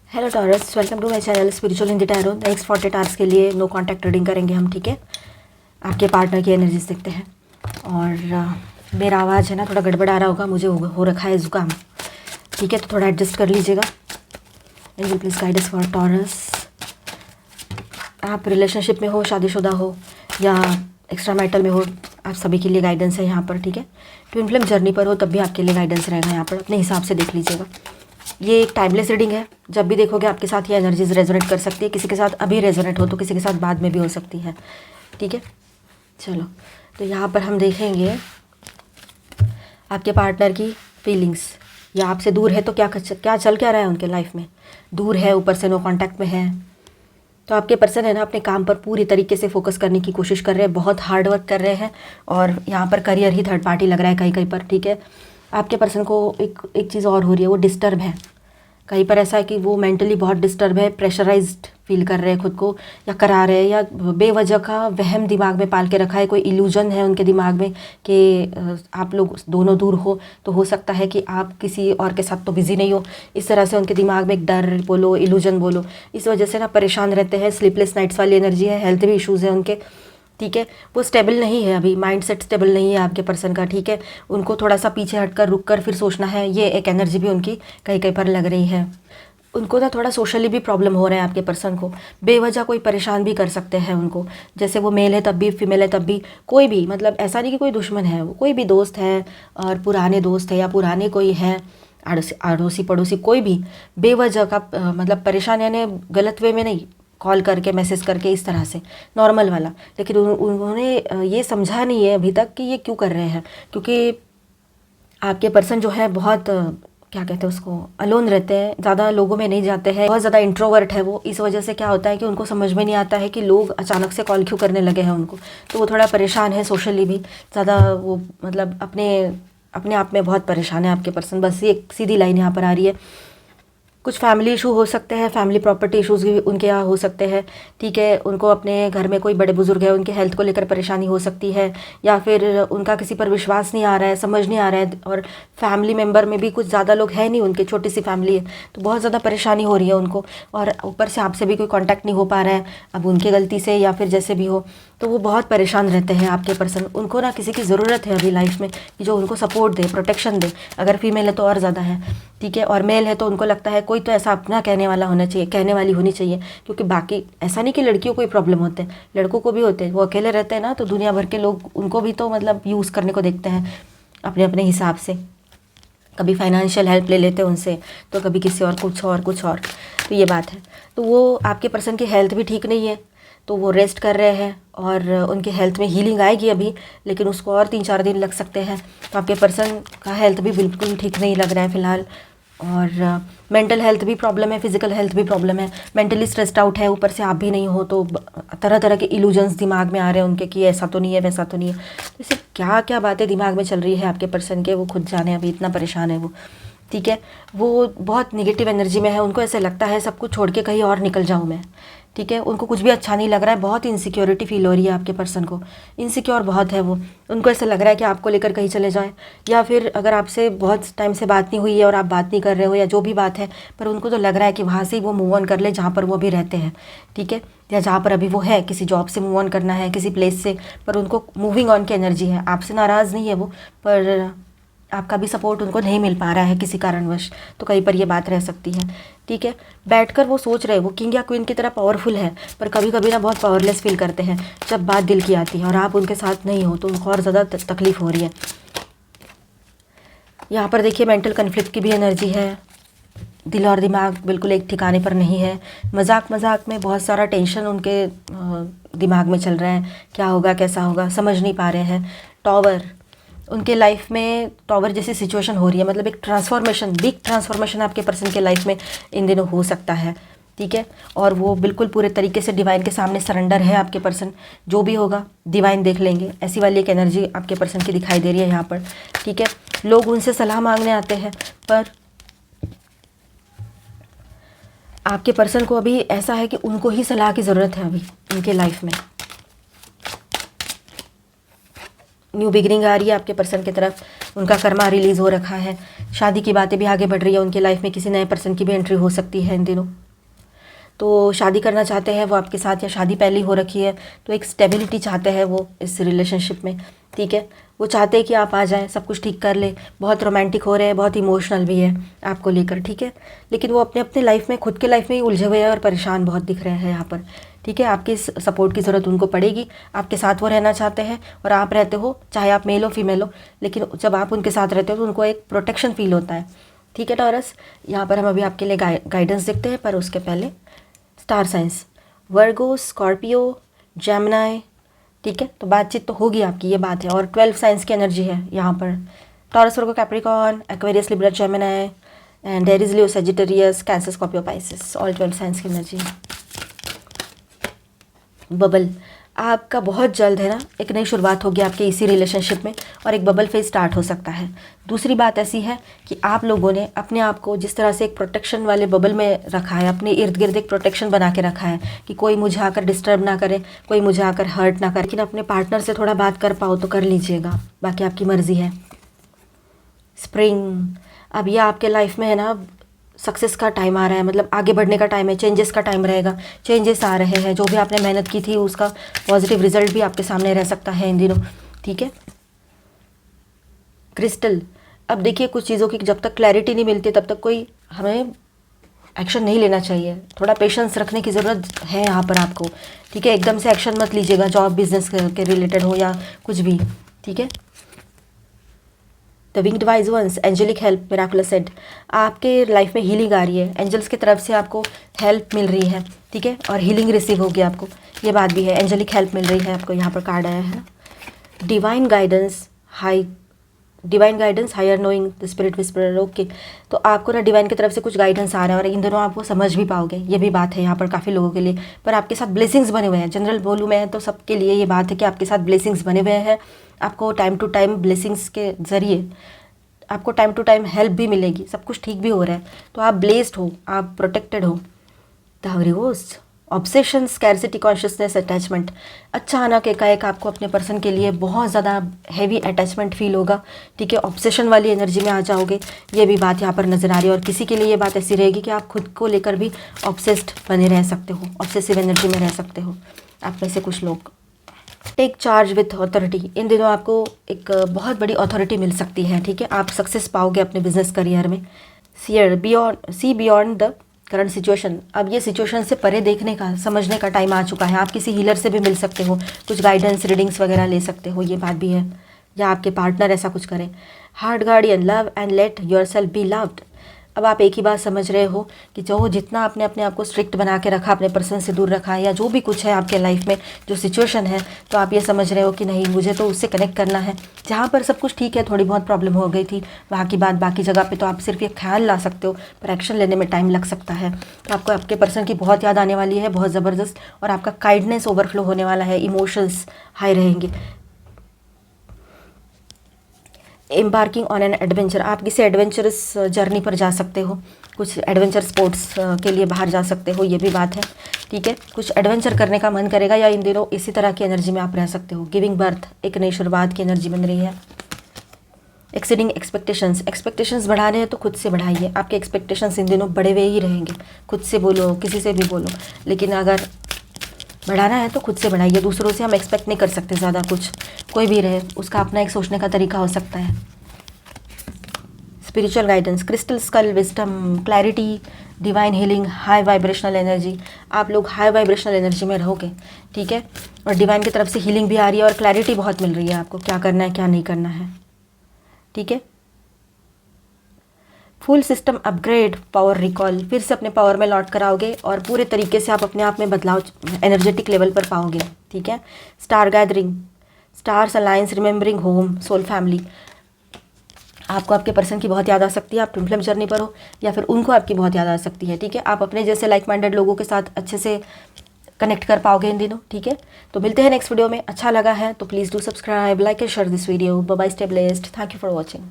Hello Taurus, welcome to my channel spiritual Hindi tarot. Next 48 hours के लिए no contact reading करेंगे हम, ठीक है। आपके पार्टनर की एनर्जीज देखते हैं। और मेरा आवाज़ है ना थोड़ा गड़बड़ा रहा होगा, मुझे हो रखा है ज़ुकाम, ठीक है, तो थोड़ा एडजस्ट कर लीजिएगा। Angel please guide us for taurus. आप रिलेशनशिप में हो, शादीशुदा हो या एक्स्ट्रा मैरिटल में हो, आप सभी के लिए गाइडेंस है यहाँ पर, ठीक है। ट्विन फ्लेम जर्नी पर हो तब भी आपके लिए गाइडेंस रहेगा यहाँ पर, अपने हिसाब से देख लीजिएगा। ये एक टाइमलेस रीडिंग है, जब भी देखोगे आपके साथ ये एनर्जीज रेजोनेट कर सकती है। किसी के साथ अभी रेजोनेट हो तो किसी के साथ बाद में भी हो सकती है, ठीक है। चलो, तो यहाँ पर हम देखेंगे आपके पार्टनर की फीलिंग्स, या आपसे दूर है तो क्या चल क्या रहा है उनके लाइफ में। दूर है, ऊपर से नो कांटेक्ट में है, तो आपके पर्सन है ना अपने काम पर पूरी तरीके से फोकस करने की कोशिश कर रहे हैं, बहुत हार्ड वर्क कर रहे हैं। और यहाँ पर करियर ही थर्ड पार्टी लग रहा है कहीं कहीं पर, ठीक है। आपके पर्सन को एक चीज़ और हो रही है, वो डिस्टर्ब है। कहीं पर ऐसा है कि वो मेंटली बहुत डिस्टर्ब है, प्रेशराइज्ड फील कर रहे हैं खुद को, या करा रहे हैं, या बेवजह का वहम दिमाग में पाल के रखा है। कोई इल्यूजन है उनके दिमाग में कि आप लोग दोनों दूर हो, तो हो सकता है कि आप किसी और के साथ तो बिज़ी नहीं हो। इस तरह से उनके दिमाग में एक डर बोलो, इल्यूजन बोलो, इस वजह से ना परेशान रहते हैं। स्लीपलेस नाइट्स वाली एनर्जी है, हेल्थ भी इश्यूज़ है उनके, ठीक है। वो स्टेबल नहीं है अभी, माइंड सेट स्टेबल नहीं है आपके पर्सन का, ठीक है। उनको थोड़ा सा पीछे हटकर रुक कर फिर सोचना है, ये एक एनर्जी भी उनकी कहीं कहीं पर लग रही है। उनको ना थोड़ा सोशली भी प्रॉब्लम हो रहा है आपके पर्सन को, बेवजह कोई परेशान भी कर सकते हैं उनको। जैसे वो मेल है तब भी, फीमेल है तब भी, कोई भी, मतलब ऐसा नहीं कि कोई दुश्मन है, वो कोई भी दोस्त है और पुराने दोस्त है या पुराने कोई है, अड़ोसी पड़ोसी, कोई भी बेवजह का मतलब परेशान, यानी गलत वे में नहीं, कॉल करके मैसेज करके इस तरह से नॉर्मल वाला। लेकिन उन्होंने ये समझा नहीं है अभी तक कि ये क्यों कर रहे हैं, क्योंकि आपके पर्सन जो है बहुत क्या कहते हैं उसको, अलोन रहते हैं, ज़्यादा लोगों में नहीं जाते हैं, बहुत ज़्यादा इंट्रोवर्ट है वो। इस वजह से क्या होता है कि उनको समझ में नहीं आता है कि लोग अचानक से कॉल क्यों करने लगे हैं उनको। तो वो थोड़ा परेशान है सोशली भी ज़्यादा, वो मतलब अपने अपने आप में बहुत परेशान है आपके पर्सन। बस ये एक सीधी लाइन यहाँ पर आ रही है। कुछ फैमिली इशू हो सकते हैं, फैमिली प्रॉपर्टी इशूज़ भी उनके यहाँ हो सकते हैं, ठीक है। उनको अपने घर में कोई बड़े बुजुर्ग है, उनके हेल्थ को लेकर परेशानी हो सकती है, या फिर उनका किसी पर विश्वास नहीं आ रहा है, समझ नहीं आ रहा है। और फैमिली मेम्बर में भी कुछ ज़्यादा लोग हैं नहीं, उनकी छोटी सी फैमिली है, तो बहुत ज़्यादा परेशानी हो रही है उनको। और ऊपर से आपसे भी कोई कॉन्टैक्ट नहीं हो पा रहा है, अब उनकी गलती से या फिर जैसे भी हो, तो वो बहुत परेशान रहते हैं आपके पर्सन। उनको ना किसी की ज़रूरत है अभी लाइफ में कि जो उनको सपोर्ट दे, प्रोटेक्शन दे। अगर फीमेल है तो और ज़्यादा है, ठीक है। और मेल है तो उनको लगता है कोई तो ऐसा अपना कहने वाला होना चाहिए, कहने वाली होनी चाहिए। क्योंकि बाकी ऐसा नहीं कि लड़कियों को ही प्रॉब्लम होते हैं, लड़कों को भी होते हैं। वो अकेले रहते हैं ना, तो दुनिया भर के लोग उनको भी तो मतलब यूज़ करने को देखते हैं अपने अपने हिसाब से। कभी फाइनेंशियल हेल्प ले लेते हैं उनसे, तो कभी किसी और कुछ और कुछ और। तो ये बात है। तो वो आपके पर्सन की हेल्थ भी ठीक नहीं है, तो वो रेस्ट कर रहे हैं और उनके हेल्थ में हीलिंग आएगी अभी, लेकिन उसको और 3-4 दिन लग सकते हैं। तो आपके पर्सन का हेल्थ भी बिल्कुल ठीक नहीं लग रहा है फ़िलहाल। और मेंटल हेल्थ भी प्रॉब्लम है, फिजिकल हेल्थ भी प्रॉब्लम है। मेंटली स्ट्रेस्ड आउट है, ऊपर से आप भी नहीं हो, तो तरह तरह के इल्यूजन्स दिमाग में आ रहे हैं उनके कि ऐसा तो नहीं है, वैसा तो नहीं है। तो इससे क्या क्या बातें दिमाग में चल रही है आपके पर्सन के, वो खुद जाने, अभी इतना परेशान है वो, ठीक है। वो बहुत निगेटिव एनर्जी में है, उनको ऐसे लगता है सब कुछ छोड़ के कहीं और निकल जाऊँ मैं, ठीक है। उनको कुछ भी अच्छा नहीं लग रहा है, बहुत इनसिक्योरिटी फील हो रही है आपके पर्सन को, इनसिक्योर बहुत है वो। उनको ऐसा लग रहा है कि आपको लेकर कहीं चले जाएं, या फिर अगर आपसे बहुत टाइम से बात नहीं हुई है और आप बात नहीं कर रहे हो या जो भी बात है, पर उनको तो लग रहा है कि वहाँ से ही वो मूव ऑन कर ले जहाँ पर वो अभी रहते हैं, ठीक है। या जहाँ पर अभी वो है, किसी जॉब से मूव ऑन करना है, किसी प्लेस से, पर उनको मूविंग ऑन की एनर्जी है। आपसे नाराज़ नहीं है वो, पर आपका भी सपोर्ट उनको नहीं मिल पा रहा है किसी कारणवश, तो कहीं पर ये बात रह सकती है, ठीक है। बैठकर वो सोच रहे हैं, वो किंग या क्वीन की तरह पावरफुल है, पर कभी कभी ना बहुत पावरलेस फील करते हैं जब बात दिल की आती है और आप उनके साथ नहीं हो, तो उनको और ज़्यादा तकलीफ़ हो रही है। यहाँ पर देखिए मेंटल कन्फ्लिक्ट की भी एनर्जी है, दिल और दिमाग बिल्कुल एक ठिकाने पर नहीं है। मजाक मजाक में बहुत सारा टेंशन उनके दिमाग में चल रहा है, क्या होगा कैसा होगा समझ नहीं पा रहे हैं। टॉवर, उनके लाइफ में टॉवर जैसी सिचुएशन हो रही है, मतलब एक ट्रांसफॉर्मेशन, बिग ट्रांसफॉर्मेशन आपके पर्सन के लाइफ में इन दिनों हो सकता है, ठीक है। और वो बिल्कुल पूरे तरीके से डिवाइन के सामने सरेंडर है आपके पर्सन, जो भी होगा डिवाइन देख लेंगे, ऐसी वाली एक एनर्जी आपके पर्सन की दिखाई दे रही है यहाँ पर, ठीक है। लोग उनसे सलाह मांगने आते हैं, पर आपके पर्सन को अभी ऐसा है कि उनको ही सलाह की ज़रूरत है अभी उनके लाइफ में। न्यू बिगिनिंग आ रही है आपके पर्सन की तरफ, उनका कर्मा रिलीज़ हो रखा है, शादी की बातें भी आगे बढ़ रही है, उनकी लाइफ में किसी नए पर्सन की भी एंट्री हो सकती है इन दिनों। तो शादी करना चाहते हैं वो आपके साथ, या शादी पहले हो रखी है तो एक स्टेबिलिटी चाहते हैं वो इस रिलेशनशिप में, ठीक है। वो चाहते हैं कि आप आ जाएं, सब कुछ ठीक कर ले, बहुत रोमांटिक हो रहे हैं, बहुत इमोशनल भी है आपको लेकर, ठीक है। लेकिन वो अपने अपने लाइफ में, खुद के लाइफ में ही उलझे हुए हैं और परेशान बहुत दिख रहे हैं यहाँ पर, ठीक है। आपकी सपोर्ट की ज़रूरत उनको पड़ेगी, आपके साथ वो रहना चाहते हैं और आप रहते हो, चाहे आप मेल हो फीमेल हो, लेकिन जब आप उनके साथ रहते हो तो उनको एक प्रोटेक्शन फील होता है, ठीक है टॉरस। यहाँ पर हम अभी आपके लिए गाइडेंस देखते हैं, पर उसके पहले स्टार साइंस वर्गो, स्कॉर्पियो, जेमिनी, ठीक है। तो बातचीत तो होगी आपकी, ये बात है। और 12 साइंस की एनर्जी है यहाँ पर, taurus, Virgo, Capricorn, Aquarius, Libra, Gemini and Aries, Leo, Sagittarius, cancer, Scorpio, Pisces, all 12 science की एनर्जी। बबल, आपका बहुत जल्द है ना एक नई शुरुआत होगी आपके इसी रिलेशनशिप में, और एक बबल फेज स्टार्ट हो सकता है। दूसरी बात ऐसी है कि आप लोगों ने अपने आप को जिस तरह से एक प्रोटेक्शन वाले बबल में रखा है, अपने इर्द गिर्द एक प्रोटेक्शन बना के रखा है कि कोई मुझे आकर डिस्टर्ब ना करे, कोई मुझे आकर हर्ट ना करे, लेकिन अपने पार्टनर से थोड़ा बात कर पाओ तो कर लीजिएगा, बाकी आपकी मर्जी है। स्प्रिंग, अब यह आपके लाइफ में है ना सक्सेस का टाइम आ रहा है, मतलब आगे बढ़ने का टाइम है, चेंजेस का टाइम रहेगा, चेंजेस आ रहे हैं, जो भी आपने मेहनत की थी उसका पॉजिटिव रिजल्ट भी आपके सामने रह सकता है इन दिनों, ठीक है। क्रिस्टल, अब देखिए कुछ चीज़ों की जब तक क्लैरिटी नहीं मिलती तब तक कोई हमें एक्शन नहीं लेना चाहिए, थोड़ा पेशेंस रखने की ज़रूरत है यहाँ पर आपको, ठीक है। एकदम से एक्शन मत लीजिएगा, जॉब बिजनेस के रिलेटेड हो या कुछ भी, ठीक है। The winged wise ones, angelic help, miraculous aid, आपके लाइफ में हीलिंग आ रही है, एंजल्स की तरफ से आपको हेल्प मिल रही है, ठीक है, और हीलिंग रिसीव होगी आपको, ये बात भी है। एंजेलिक हेल्प मिल रही है आपको, यहाँ पर कार्ड आया है। Divine guidance, higher knowing, the spirit whisperer, okay. तो आपको ना डिवाइन की तरफ से कुछ गाइडेंस आ रहा है और इन दोनों आपको समझ भी पाओगे, ये भी बात है यहाँ पर काफ़ी लोगों के लिए। पर आपके साथ ब्लेसिंग्स बने हुए हैं, जनरल बोलूँ मैं तो सबके लिए ये बात है कि आपके साथ ब्लेसिंग्स बने हुए हैं, आपको टाइम टू टाइम ब्लेसिंग्स के ज़रिए आपको टाइम टू टाइम हेल्प भी मिलेगी, सब कुछ ठीक भी हो रहा है, तो आप ब्लेस्ड हो, आप प्रोटेक्टेड हो। The reversed, obsession, scarcity, consciousness, attachment, अचानक एकाएक आपको अपने पर्सन के लिए बहुत ज़्यादा हैवी अटैचमेंट फील होगा, ठीक है। ऑब्सेशन वाली एनर्जी में आ जाओगे, ये भी बात यहाँ पर नज़र आ रही है। और किसी के लिए ये बात ऐसी रहेगी कि आप खुद को लेकर भी ऑब्सेस्ड बने रह सकते हो, ऑब्सेसिव एनर्जी में रह सकते हो आप में से कुछ लोग। टेक चार्ज विथ अथॉरिटी, इन दिनों आपको एक बहुत बड़ी अथॉरिटी मिल सकती है, ठीक है। आप सक्सेस पाओगे अपने बिजनेस करियर में। See beyond the current situation, अब ये सिचुएशन से परे देखने का, समझने का टाइम आ चुका है। आप किसी हीलर से भी मिल सकते हो, कुछ गाइडेंस रीडिंग्स वगैरह ले सकते हो, ये बात भी है, या आपके पार्टनर ऐसा कुछ करें। Heart guardian, love and let your self be loved, अब आप एक ही बात समझ रहे हो कि जो जितना आपने अपने आप को स्ट्रिक्ट बना के रखा, अपने पर्सन से दूर रखा है, या जो भी कुछ है आपके लाइफ में जो सिचुएशन है, तो आप ये समझ रहे हो कि नहीं, मुझे तो उससे कनेक्ट करना है। जहाँ पर सब कुछ ठीक है, थोड़ी बहुत प्रॉब्लम हो गई थी, वहाँ की बात बाकी जगह पे तो आप सिर्फ ये ख्याल ला सकते हो, पर एक्शन लेने में टाइम लग सकता है। तो आपको आपके पर्सन की बहुत याद आने वाली है, बहुत ज़बरदस्त, और आपका काइंडनेस ओवरफ्लो होने वाला है, इमोशंस हाई रहेंगे। एम्बार्किंग ऑन एन एडवेंचर, आप किसी एडवेंचरस जर्नी पर जा सकते हो, कुछ एडवेंचर स्पोर्ट्स के लिए बाहर जा सकते हो, ये भी बात है, ठीक है। कुछ एडवेंचर करने का मन करेगा, या इन दिनों इसी तरह की एनर्जी में आप रह सकते हो। गिविंग बर्थ, एक नई शुरुआत की एनर्जी बन रही है। एक्सीडिंग एक्सपेक्टेशंस बढ़ाने हैं तो खुद से बढ़ाइए, आपके एक्सपेक्टेशंस इन दिनों बढ़े हुए ही रहेंगे, खुद से बोलो, किसी से भी बोलो, लेकिन अगर बढ़ाना है तो खुद से बढ़ाइए। दूसरों से हम एक्सपेक्ट नहीं कर सकते ज़्यादा कुछ, कोई भी रहे उसका अपना एक सोचने का तरीका हो सकता है। Spiritual guidance, crystal skull, wisdom, clarity, divine healing, high vibrational energy, आप लोग हाई वाइब्रेशनल एनर्जी में रहोगे, ठीक है। और डिवाइन की तरफ से हीलिंग भी आ रही है और क्लैरिटी बहुत मिल रही है आपको, क्या करना है क्या नहीं करना है, ठीक है। Full system upgrade, power recall, फिर से अपने पावर में लौट कर आओगे और पूरे तरीके से आप अपने आप में बदलाव एनर्जेटिक लेवल पर पाओगे, ठीक है। Star gathering, stars alliance, remembering home, soul family, आपको आपके पर्सन की बहुत याद आ सकती है, आप ट्विन फ्लेम जर्नी पर हो, या फिर उनको आपकी बहुत याद आ सकती है, ठीक है। आप अपने जैसे लाइक माइंडेड लोगों के साथ अच्छे से कनेक्ट कर पाओगे इन दिनों, ठीक है। तो मिलते हैं नेक्स्ट वीडियो में, अच्छा लगा है तो please do subscribe, like and share this video. Bye bye, stay blessed, thank you for watching.